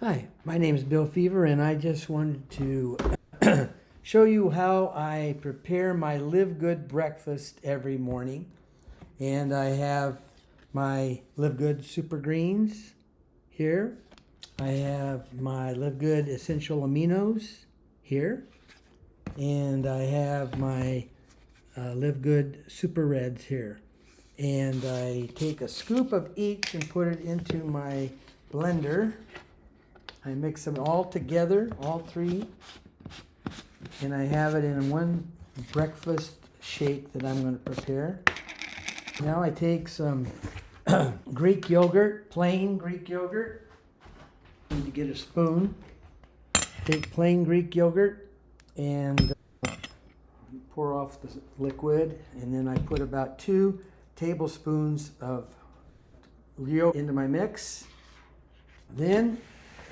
Hi, my name is BillFeaver, and I just wanted to show you how I prepare my LiveGood breakfast every morning. And I have my LiveGood Super Greens here. I have my LiveGood Essential Aminos here. And I have my LiveGood Super Reds here. And I take a scoop of each and put it into my blender. I mix them all together, all three, and I have it in one breakfast shake that I'm going to prepare. Now I take some Greek yogurt, plain Greek yogurt. I need to get a spoon. Take plain Greek yogurt and pour off the liquid, and then I put about 2 tablespoons of yogurt into my mix. Then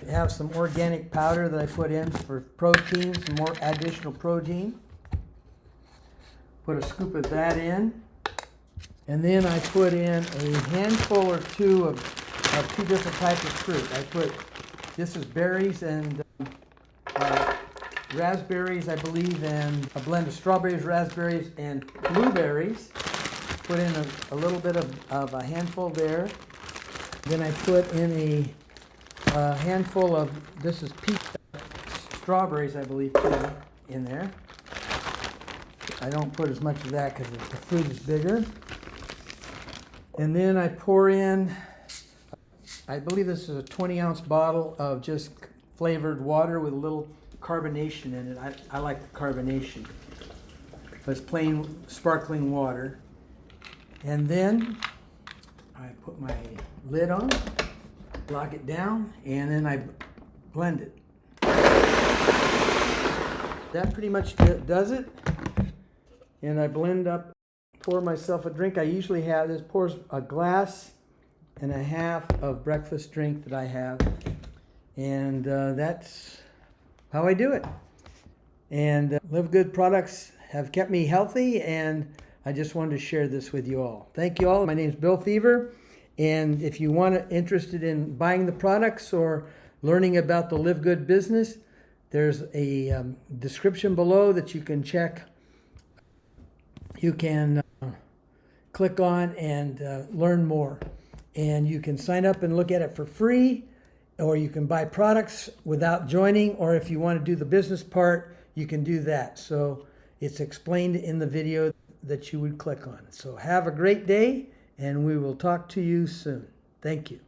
I have some organic powder that I put in for protein, some more additional protein. Put a scoop of that in. And then I put in a handful or two of 2 different types of fruit. This is berries and raspberries, I believe, and a blend of strawberries, raspberries, and blueberries. Put in a little bit of a handful there. Then I put in a handful of, this is peach strawberries, I believe, too, in there. I don't put as much of that because the fruit is bigger. And then I pour in, I believe this is a 20-ounce bottle of just flavored water with a little carbonation in it. I like the carbonation. But it's plain sparkling water. And then I put my lid on, lock it down, and then I blend it. That pretty much does it. And I blend up, pour myself a drink. I usually have, this pours a glass and a half of breakfast drink that I have. And that's how I do it. And LiveGood products have kept me healthy, and I just wanted to share this with you all. Thank you all. My name is BillFeaver. And if you want to interested in buying the products or learning about the LiveGood business, there's a description below that you can check. You can click on and learn more. And you can sign up and look at it for free, or you can buy products without joining, or if you want to do the business part, you can do that. So it's explained in the video that you would click on. So have a great day, and we will talk to you soon. Thank you.